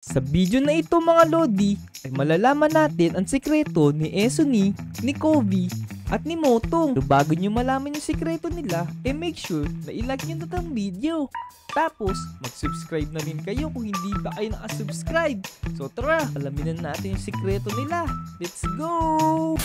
Sa video na ito mga Lodi, ay malalaman natin ang sikreto ni Esuni, ni Kobe, at ni Motong. Pero bago nyo malaman yung sikreto nila, make sure na i-like nyo na itong video. Tapos, mag-subscribe na rin kayo kung hindi pa kayo naka-subscribe. So tara, alamin na natin yung sikreto nila. Let's go!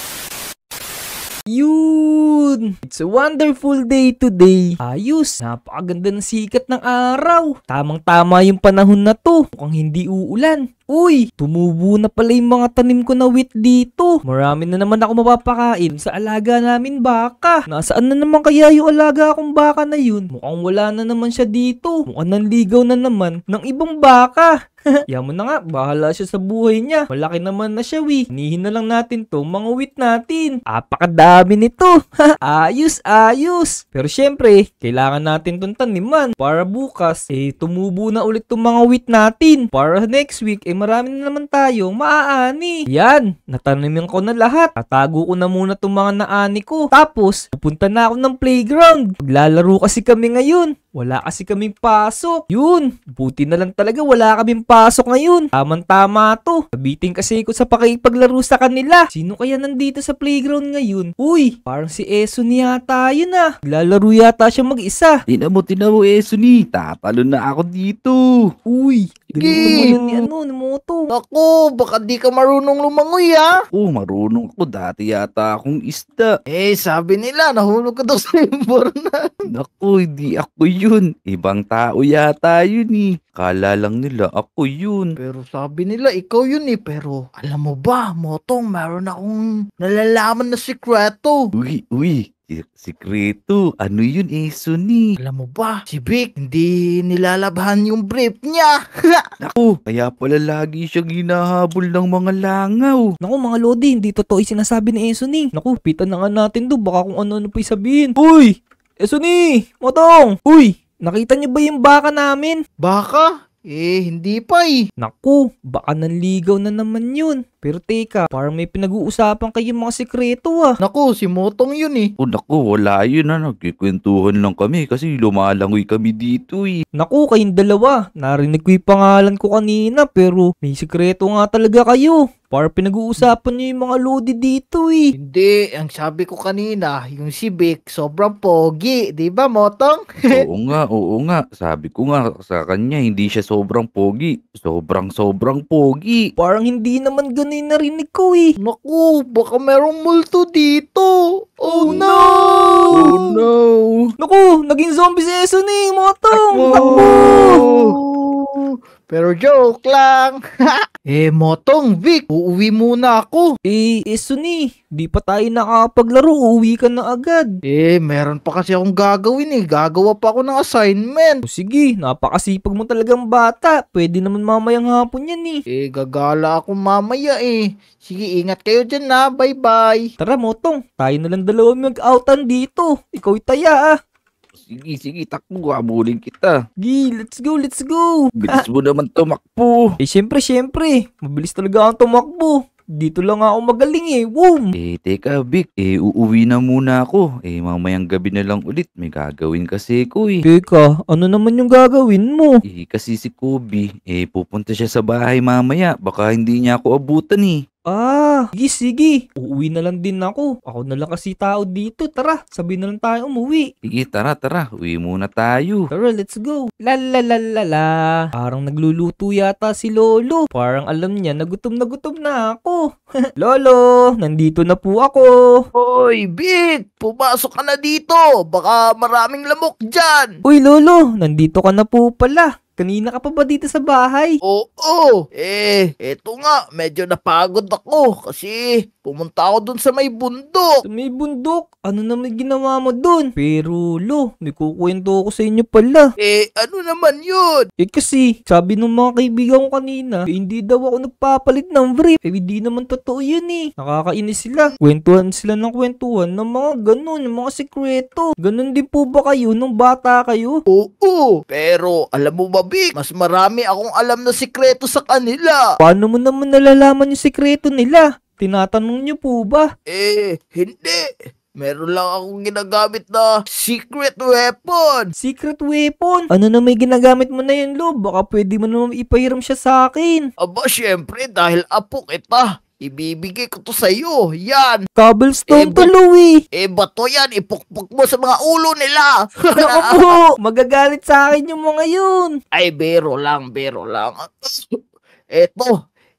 Yun! It's a wonderful day today. Ayos, napakaganda ng sikat ng araw. Tamang-tama yung panahon na to. Mukhang hindi uulan. Uy, tumubo na pala yung mga tanim ko na wheat dito. Marami na naman ako mapapakain sa alaga namin baka. Nasaan na naman kaya yung alaga akong baka na yun? Mukhang wala na naman siya dito. Mukhang nanligaw na naman ng ibang baka. Yaman na nga, bahala siya sa buhay niya. Malaki naman na siya, hinihin na lang natin to mga wheat natin. Apakadami nito. Ayos, ayos. Pero syempre, kailangan natin tong taniman para bukas, tumubo na ulit tong mga wheat natin. Para next week, marami na naman tayong maaani. Yan, natanimin ko na lahat. Tatago ko na muna tong mga naani ko. Tapos, pupunta na ako ng playground. Maglalaro kasi kami ngayon. Wala kasi kaming pasok. Yun, buti na lang talaga wala kaming pasok ngayon. Tamang-tama to. Sabitin kasi ko sa pakipaglaro sa kanila. Sino kaya nandito sa playground ngayon? Uy, parang si Esuni yata yun ah. Naglalaro yata siya mag-isa. Tina mo Esuni. Tatalo na ako dito. Uy, dalawa naman yun ni Moto. Naku, baka di ka marunong lumangoy ah. Marunong ako. Dati yata akong isda. Sabi nila, nahulog ka daw sa imbornan. Naku, hindi ako yun. Ibang tao yata yun Kala lang nila ako yun. Pero sabi nila, ikaw yun Pero alam mo ba, Motong, meron akong nalalaman na sikreto. Uy. Sikreto. Ano yun, Esuni? Alam mo ba, si Vic, hindi nilalabhan yung brief niya. Naku, kaya pala lagi siyang hinahabol ng mga langaw. Naku mga Lodi, hindi totoo yung sinasabi ni Esuni. Naku, pitan na nga natin do. Baka kung ano-ano pa sabihin. Uy! Esuni! Motong! Uy! Nakita niyo ba yung baka namin? Baka? Hindi pa Naku, baka nanligaw na naman yun. Pero teka, parang may pinag-uusapan kayong mga sikreto Naku, si Motong yun Naku, wala yun nagkikwentuhan lang kami kasi lumalangoy kami dito Naku, kayong dalawa. Narinig ko yung pangalan ko kanina pero may sikreto nga talaga kayo. Para pinag-uusapan niyo yung mga Lodi dito Hindi, ang sabi ko kanina, yung si Vic, sobrang pogi. Di ba, Motong? Oo nga. Sabi ko nga sa kanya, hindi siya sobrang pogi. Sobrang pogi. Parang hindi naman ganun yung narinig ko Naku, baka merong multo dito. Oh no! Oh no! Naku, naging zombie si Esuni, Motong! Takbo! Pero joke lang. Motong, Vic, uuwi muna ako. Esuni, di pa tayo nakapaglaro, uuwi ka na agad. Meron pa kasi akong gagawin Gagawa pa ako ng assignment. Sige, napakasipag mo talagang bata. Pwede naman mamayang hapon yan Gagala ako mamaya Sige, ingat kayo dyan na. Bye-bye. Tara, Motong, tayo na lang dalawa mag-outan dito. Ikaw taya Sige, takbo, habulin kita. let's go. Bilis mo naman tumakbo. Syempre. Mabilis talaga ang tumakbo. Dito lang ako magaling Boom! Teka, Vic. Uuwi na muna ako. Mamayang gabi na lang ulit. May gagawin kasi ko Teka, ano naman yung gagawin mo? Kasi si Kobe, pupunta siya sa bahay mamaya. Baka hindi niya ako abutan Sige. Uuwi na lang din ako. Ako na lang kasi tao dito. Tara, sabi na lang tayo umuwi. Sige, tara. Uwi muna tayo. Tara, let's go. La. Parang nagluluto yata si Lolo. Parang alam niya na gutom na ako. Lolo, nandito na po ako. Hoy, Vic! Pumasok ka na dito! Baka maraming lamok dyan! Uy, Lolo, nandito ka na po pala. Kanina ka pa ba dito sa bahay? Oo. Eto nga, medyo napagod ako kasi pumunta ako dun sa may bundok. Sa may bundok? Ano naman ginawa mo dun? Pero, Lo, may kukwento ako sa inyo pala. Ano naman yun? Kasi, sabi ng mga kaibigan ko kanina, hindi daw ako nagpapalit ng brief. Hindi naman totoo yun Nakakainis sila. Kwentuhan sila ng mga ganun, yung mga sikreto. Ganun din po ba kayo nung bata kayo? Oo. Pero, alam mo ba, Vic, mas marami akong alam na sikreto sa kanila. Paano mo naman nalalaman yung sikreto nila? Tinatanong niyo po ba? Hindi. Meron lang akong ginagamit na secret weapon. Secret weapon? Ano na may ginagamit mo na yun, Lo? Baka pwede mo naman ipahiram siya sa akin. Aba, syempre, dahil apo kita. Ibibigay ko to sa'yo. Yan. Cobblestone to, Eh, Lo, eh. Bato yan. Ipukpuk mo sa mga ulo nila. Naku po, magagalit sa akin yung mga yun. Ay, bero lang, bero lang.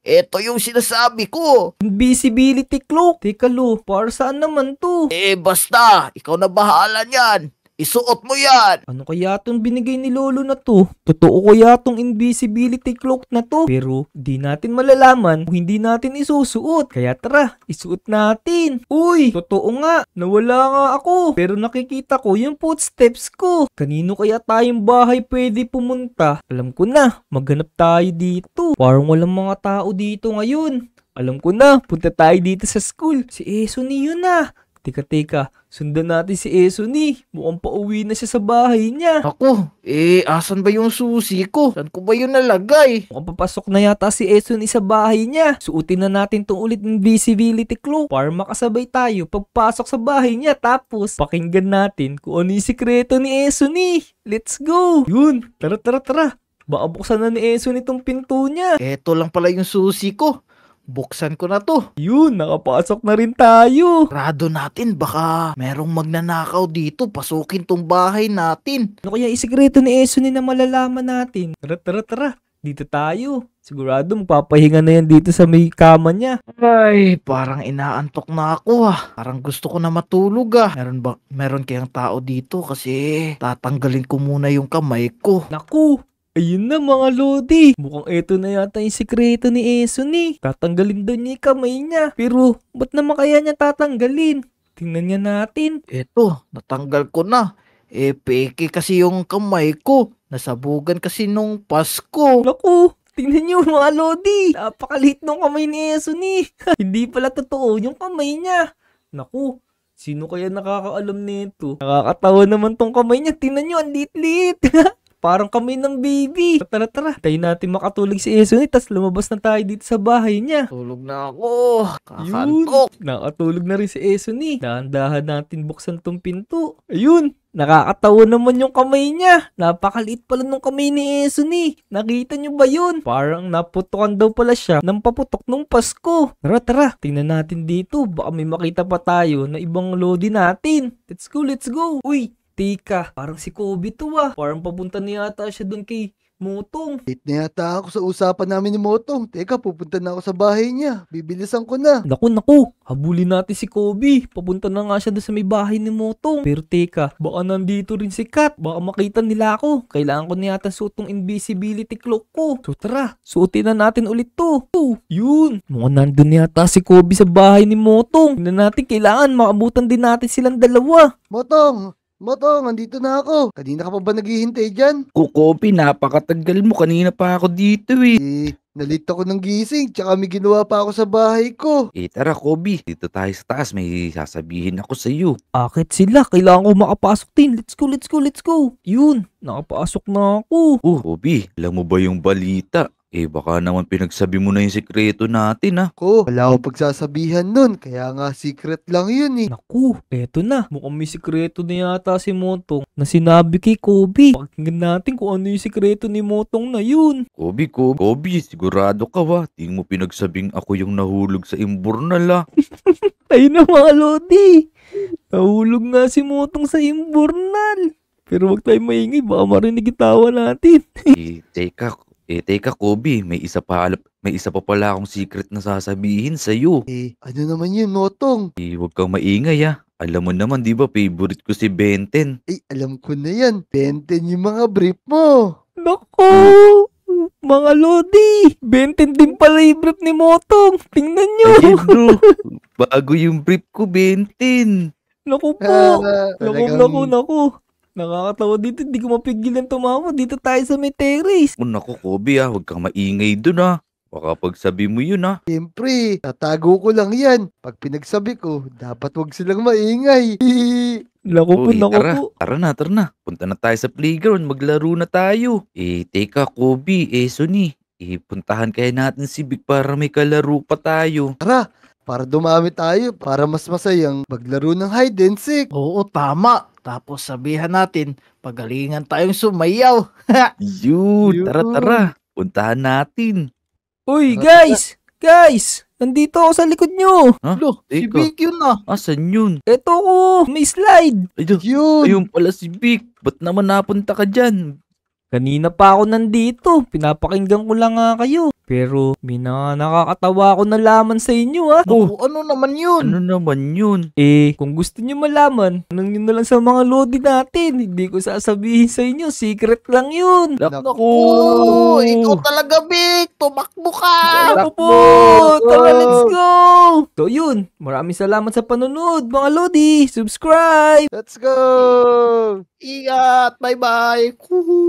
Ito yung sinasabi ko. Invisibility cloak. Teka, Lo, para saan naman to? Basta, ikaw na bahala niyan. Isuot mo yan. Ano kaya tong binigay ni Lolo na to? Totoo kaya tong invisibility cloak na to? Pero di natin malalaman kung hindi natin isusuot. Kaya tara, isuot natin. Uy, totoo nga. Nawala nga ako. Pero nakikita ko yung footsteps ko. Kanino kaya tayong bahay pwede pumunta? Alam ko na, maghanap tayo dito. Parang walang mga tao dito ngayon. Alam ko na, punta tayo dito sa school. Si Esoni yun na. Teka, sundan natin si Esoni. Mukhang pauwi na siya sa bahay niya. Ako, asan ba yung susi ko? Saan ko ba yun nalagay? Mukhang papasok na yata si Esoni sa bahay niya. Suotin na natin tong ulit ng invisibility cloak para makasabay tayo pagpasok sa bahay niya. Tapos, pakinggan natin kung ano yung sikreto ni Esoni. Let's go! Yun, tara. Baka buksan na ni Esoni tong pinto niya. Eto lang pala yung susi ko. Buksan ko na to. Yun, nakapasok na rin tayo. Rado natin, baka merong magnanakaw dito. Pasukin tong bahay natin. Ano kaya isikreto ni Esoni na malalaman natin? Tara. Dito tayo. Sigurado magpapahinga na yan dito sa may kama niya. Ay, parang inaantok na ako Parang gusto ko na matulog Meron kayang tao dito kasi tatanggalin ko muna yung kamay ko. Naku! Ayun na mga Lodi. Mukhang eto na yata yung sikreto ni Esoni. Tatanggalin daw niya yung kamay niya. Pero, ba't naman kaya niya tatanggalin? Tingnan niya natin. Eto, natanggal ko na. Peke kasi yung kamay ko. Nasabugan kasi nung Pasko. Naku! Tingnan niyo mga Lodi. Napakaliit ng kamay ni Esoni. Hindi pala totoo yung kamay niya. Naku! Sino kaya nakakaalam nito? Nakakatawa naman tong kamay niya. Tingnan niyo, ang liit-liit. Parang kami ng baby. Tara. Tayo natin makatulog si Esoni, tas lumabas na tayo dito sa bahay niya. Tulog na ako. Yun. Kakantok. Nakatulog na rin si Esoni. Dahan-dahan natin buksan tong pinto. Ayun. Nakakatawa naman yung kamay niya. Napakaliit pala nung kamay ni Esoni. Nakita niyo ba yun? Parang naputukan daw pala siya ng paputok nung Pasko. Tara. Tingnan natin dito. Baka may makita pa tayo na ibang Lodi natin. Let's go. Uy. Tika, parang si Kobe to Parang papunta na yata siya dun kay Motong. Late na yata ako sa usapan namin ni Motong. Teka, pupunta na ako sa bahay niya. Bibilisan ko na. Naku. Habulin natin si Kobe. Papunta na nga siya doon sa may bahay ni Motong. Pero teka, baka nandito rin si Kat. Baka makita nila ako. Kailangan ko na yata suot tong invisibility cloak ko. So tara, suotin na natin ulit to. Yun. Mukhang nandun yata si Kobe sa bahay ni Motong. Tingnan natin, kailangan makabutan din natin silang dalawa. Motong, andito na ako. Kanina ka pa ba naghihintay dyan? Kobe, napakatagal mo. Kanina pa ako dito Nalito ako ng gising, tsaka may ginawa pa ako sa bahay ko. Tara Kobe, dito tayo sa taas. May sasabihin ako sa iyo. Akit sila, kailangan ko makapasok din. Let's go. Yun, nakapasok na ako. Kobe, alam mo ba yung balita? Baka naman pinagsabi mo na yung sikreto natin Wala akong pagsasabihan nun, kaya nga secret lang yun Naku, eto na. Mukhang may sikreto na yata si Motong na sinabi kay Kobe. Pakinggan natin kung ano yung sikreto ni Motong na yun. Kobe, sigurado ka Di mo pinagsabing ako yung nahulog sa imburnal Ayun na mga Lodi. Nahulog nga si Motong sa imburnal. Pero wag tayo maingay, baka marinig yung tawa natin. Teka Kobe, may isa pa pala akong secret na sasabihin sa'yo. Ano naman yun, Motong? Huwag kang maingay Alam mo naman, di ba, favorite ko si Benten. Alam ko na yan. Benten yung mga brief mo. Naku! Mga Lodi! Benten din pala yung brief ni Motong. Tingnan nyo! Ayun bro, bago yung brief ko, Benten. Naku po! Talagang- Naku! Nakakatawa dito, hindi ko mapigilan tumawa. Dito tayo sa may terrace. Naku Kobe huwag kang maingay dun Baka pagsabi mo yun Siyempre, tatago ko lang yan. Pag pinagsabi ko, dapat wag silang maingay. Naku po. Tara na. Punta na tayo sa playground, maglaro na tayo. Teka Kobe, Sony. Puntahan kaya natin si Vic para may kalaro pa tayo. Tara, para dumami tayo, para mas masayang maglaro ng hide and seek. Oo, tama. Tapos sabihan natin, pagalingan tayong sumayaw. Yun, tara Yun. tara. Puntahan natin. Uy, Tara, guys! Nandito ako sa likod nyo. Ha? Lo, si Teka. Vic yun ah. Asan yun? Eto ko, may slide. Ayun, Yun! ayun pala si Vic. Ba't naman napunta ka dyan? Kanina pa ako nandito. Pinapakinggan ko lang nga kayo. Pero may nakakatawa ako nalaman sa inyo ha. Naku, ano naman yun? Ano naman yun? Kung gusto nyo malaman, tanong nyo na lang sa mga lodi natin. Hindi ko sasabihin sa inyo, secret lang yun. Naku! Oo, ikaw talaga, Vic. Tumakbo ka. Ako po! Tara, let's go! So yun, maraming salamat sa panonood mga lodi. Subscribe! Let's go! Ingat. Bye-bye. Kuhu.